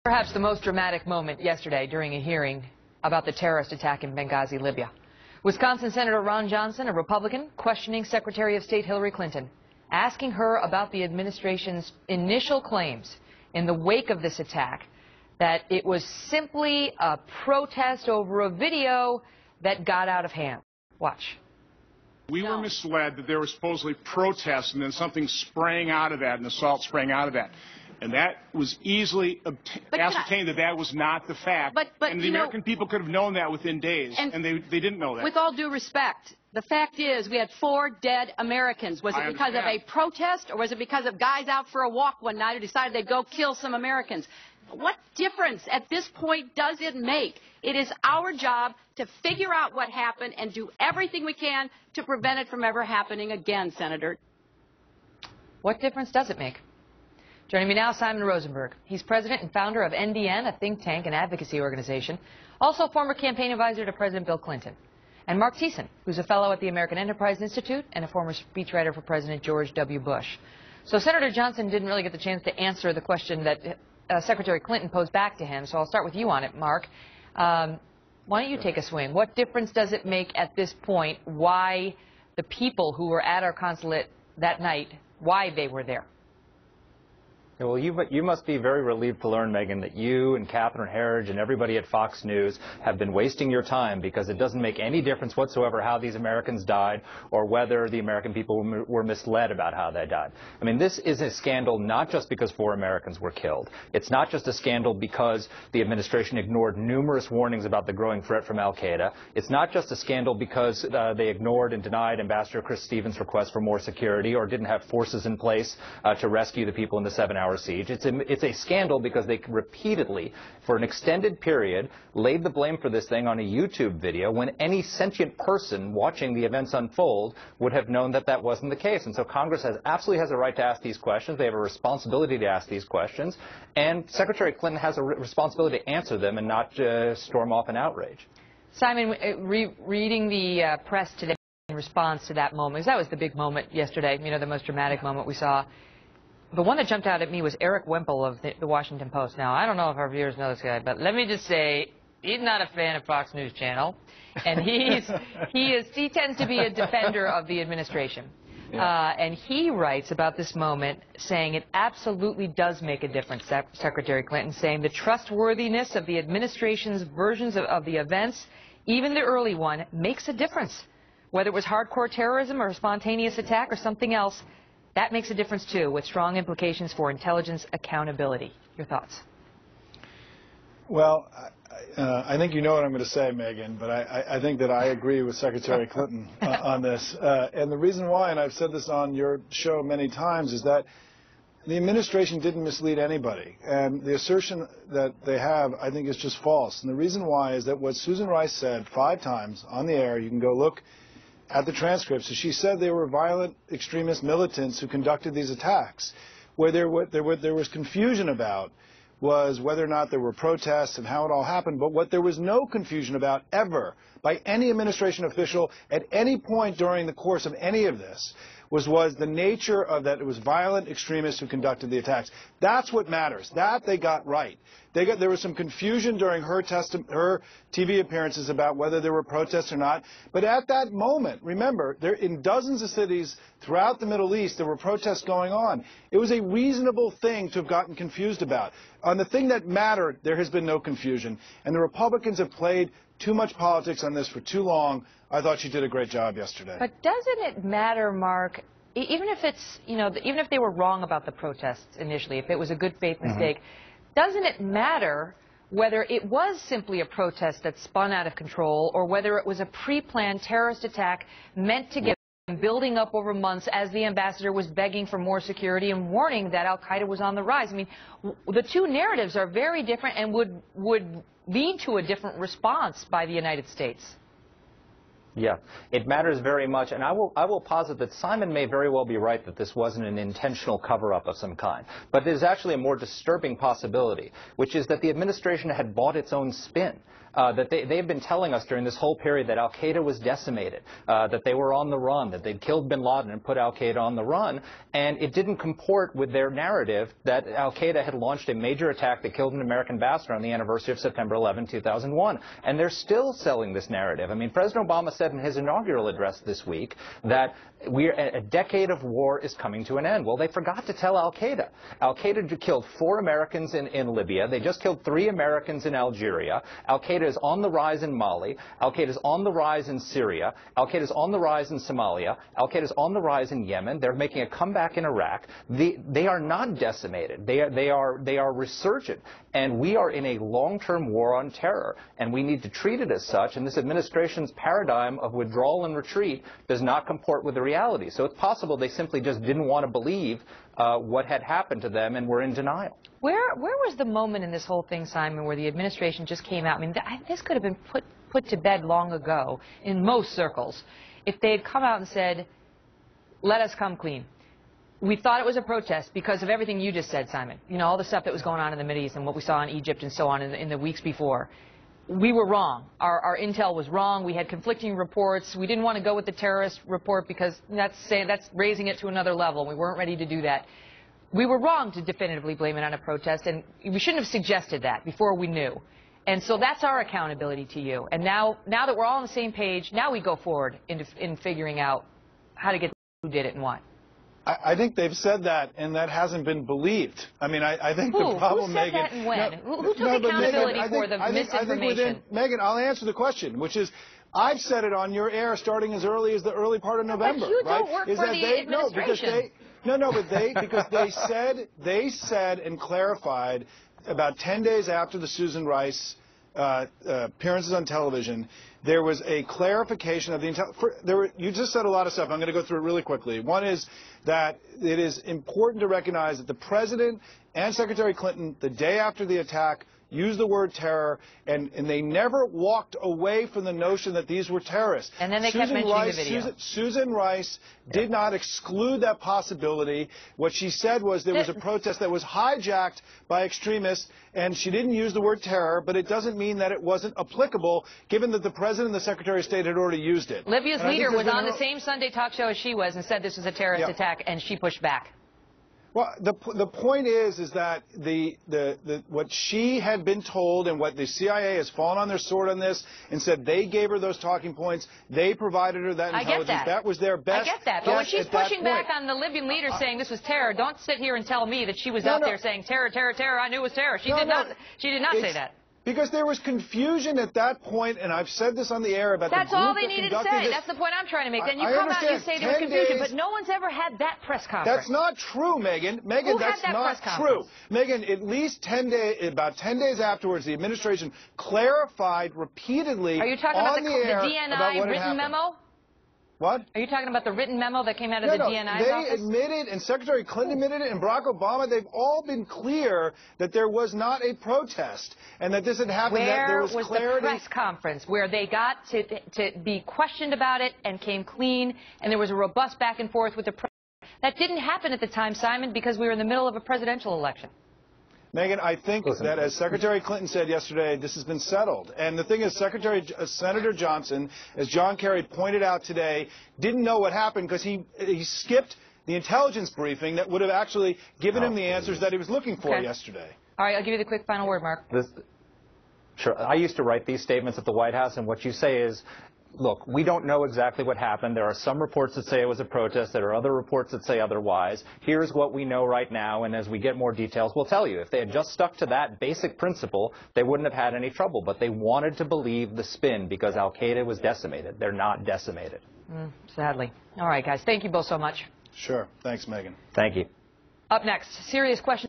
Perhaps the most dramatic moment yesterday during a hearing about the terrorist attack in Benghazi, Libya. Wisconsin Senator Ron Johnson, a Republican, questioning Secretary of State Hillary Clinton, asking her about the administration's initial claims in the wake of this attack, that it was simply a protest over a video that got out of hand. Watch. We were misled that there were supposedly protests and then something sprang out of that, an assault sprang out of that. And that was easily ascertained that that was not the fact. But and the American people could have known that within days, and they didn't know that. With all due respect, the fact is we had 4 dead Americans. Was it because of a protest, or was it because of guys out for a walk one night who decided they'd go kill some Americans? What difference at this point does it make? It is our job to figure out what happened and do everything we can to prevent it from ever happening again, Senator. What difference does it make? Joining me now, Simon Rosenberg. He's president and founder of NDN, a think tank and advocacy organization, also former campaign advisor to President Bill Clinton. And Mark Thiessen, who's a fellow at the American Enterprise Institute and a former speechwriter for President George W. Bush. So Senator Johnson didn't really get the chance to answer the question that Secretary Clinton posed back to him, so I'll start with you on it, Mark. Why don't you take a swing? What difference does it make at this point why the people who were at our consulate that night, why they were there? Well, you must be very relieved to learn, Megyn, that you and Catherine Herridge and everybody at Fox News have been wasting your time, because it doesn't make any difference whatsoever how these Americans died or whether the American people were misled about how they died. I mean, this is a scandal not just because 4 Americans were killed. It's not just a scandal because the administration ignored numerous warnings about the growing threat from al-Qaeda. It's not just a scandal because they ignored and denied Ambassador Chris Stevens' request for more security or didn't have forces in place to rescue the people in the 7-hour siege. It's a scandal because they repeatedly, for an extended period, laid the blame for this thing on a YouTube video when any sentient person watching the events unfold would have known that that wasn't the case. And so Congress absolutely has a right to ask these questions. They have a responsibility to ask these questions. And Secretary Clinton has a responsibility to answer them and not storm off in outrage. Simon, reading the press today in response to that moment, because that was the big moment yesterday, you know, the most dramatic moment we saw. The one that jumped out at me was Eric Wemple of the Washington Post. Now, I don't know if our viewers know this guy, but let me just say he's not a fan of Fox News Channel, and he tends to be a defender of the administration. Yeah. And he writes about this moment, saying it absolutely does make a difference, Secretary Clinton, saying the trustworthiness of the administration's versions of the events, even the early one, makes a difference. Whether it was hardcore terrorism or a spontaneous attack or something else, that makes a difference, too, with strong implications for intelligence accountability. Your thoughts? Well, I think you know what I'm going to say, Megyn, but I think that I agree with Secretary Clinton on this. And the reason why, and I've said this on your show many times, is that the administration didn't mislead anybody. And the assertion that they have, I think, is just false. And the reason why is that what Susan Rice said 5 times on the air, you can go look at the transcripts, she said they were violent extremist militants who conducted these attacks. Where there was confusion about was whether or not there were protests and how it all happened, but what there was no confusion about ever by any administration official at any point during the course of any of this was the nature of that it was violent extremists who conducted the attacks. That's what matters. That they got right. There was some confusion during her TV appearances about whether there were protests or not. But at that moment, remember, in dozens of cities throughout the Middle East, there were protests going on. It was a reasonable thing to have gotten confused about. On the thing that mattered, there has been no confusion. And the Republicans have played too much politics on this for too long. I thought she did a great job yesterday. But doesn't it matter, Mark, even if it's, you know, even if they were wrong about the protests initially, if it was a good faith mistake, doesn't it matter whether it was simply a protest that spun out of control or whether it was a pre-planned terrorist attack meant to get building up over months as the ambassador was begging for more security and warning that al-Qaeda was on the rise? I mean, the two narratives are very different and would lead to a different response by the United States. Yeah, it matters very much, and I will posit that Simon may very well be right that this wasn't an intentional cover-up of some kind. But there's actually a more disturbing possibility, which is that the administration had bought its own spin. That they've been telling us during this whole period that al-Qaeda was decimated, that they were on the run, that they'd killed bin Laden and put al-Qaeda on the run, and it didn't comport with their narrative that al-Qaeda had launched a major attack that killed an American ambassador on the anniversary of September 11, 2001. And they're still selling this narrative. I mean, President Obama said in his inaugural address this week that a decade of war is coming to an end. Well, they forgot to tell al-Qaeda. Al-Qaeda killed 4 Americans in Libya. They just killed 3 Americans in Algeria. Al-Qaeda is on the rise in Mali. Al-Qaeda is on the rise in Syria. Al-Qaeda is on the rise in Somalia. Al-Qaeda is on the rise in Yemen. They're making a comeback in Iraq. They are not decimated. They are resurgent. And we are in a long-term war on terror. And we need to treat it as such. And this administration's paradigm of withdrawal and retreat does not comport with the reality. So it's possible they simply just didn't want to believe what had happened to them and were in denial. Where was the moment in this whole thing, Simon, where the administration just came out? I mean, this could have been put to bed long ago in most circles if they had come out and said, let us come clean. We thought it was a protest because of everything you just said, Simon. You know, all the stuff that was going on in the Middle East and what we saw in Egypt and so on in the weeks before. We were wrong. Our intel was wrong. We had conflicting reports. We didn't want to go with the terrorist report because that's raising it to another level. We weren't ready to do that. We were wrong to definitively blame it on a protest, and we shouldn't have suggested that before we knew. And so that's our accountability to you. And now that we're all on the same page, now we go forward in figuring out how to get who did it and why. I think they've said that, and that hasn't been believed. I mean, I think the problem, Megyn... Who said that and when? Who took accountability for the misinformation? Megyn, I'll answer the question, which is, I've said it on your air starting as early as the early part of November. But you right? don't work for the administration. Because they said and clarified about 10 days after the Susan Rice appearances on television, there was a clarification of the you just said a lot of stuff. I'm going to go through it really quickly. One is that it is important to recognize that the President and Secretary Clinton, the day after the attack, used the word terror, and they never walked away from the notion that these were terrorists. And then they kept mentioning the video. Susan Rice did not exclude that possibility. What she said was there was a protest that was hijacked by extremists, and she didn't use the word terror, but it doesn't mean that it wasn't applicable, given that the President and the Secretary of State had already used it. Libya's leader was on the same Sunday talk show as she was and said this was a terrorist attack, and she pushed back. Well, the point is that what she had been told and what the CIA has fallen on their sword on this and said they gave her those talking points, they provided her that intelligence. I get that. That was their best. I get that. But when she's pushing back on the Libyan leader saying this was terror, don't sit here and tell me that she was out there saying terror, terror, terror. I knew it was terror. She did not say that. Because there was confusion at that point, and I've said this on the air about the group that conducted this. That's all they needed to say. That's the point I'm trying to make. Then you come out and you say there was confusion, but no one's ever had that press conference. That's not true, Megyn. Megyn, that's not true. Megyn, at least about 10 days afterwards, the administration clarified repeatedly on the air. Are you talking about the DNI written memo? What? Are you talking about the written memo that came out of the DNI's office? They admitted, and Secretary Clinton admitted it, and Barack Obama, they've all been clear that there was not a protest, and that this had happened, that there was clarity. Where was the press conference where they got to be questioned about it and came clean, and there was a robust back and forth with the press? That didn't happen at the time, Simon, because we were in the middle of a presidential election. Megyn, I think that, as Secretary Clinton said yesterday, this has been settled. And the thing is, Senator Johnson, as John Kerry pointed out today, didn't know what happened because he skipped the intelligence briefing that would have actually given him the answers that he was looking for yesterday. All right, I'll give you the quick final word, Mark. Sure. I used to write these statements at the White House, and what you say is, look, we don't know exactly what happened. There are some reports that say it was a protest. There are other reports that say otherwise. Here's what we know right now, and as we get more details, we'll tell you. If they had just stuck to that basic principle, they wouldn't have had any trouble. But they wanted to believe the spin because al-Qaeda was decimated. They're not decimated. Sadly. All right, guys. Thank you both so much. Sure. Thanks, Megyn. Thank you. Up next, serious question.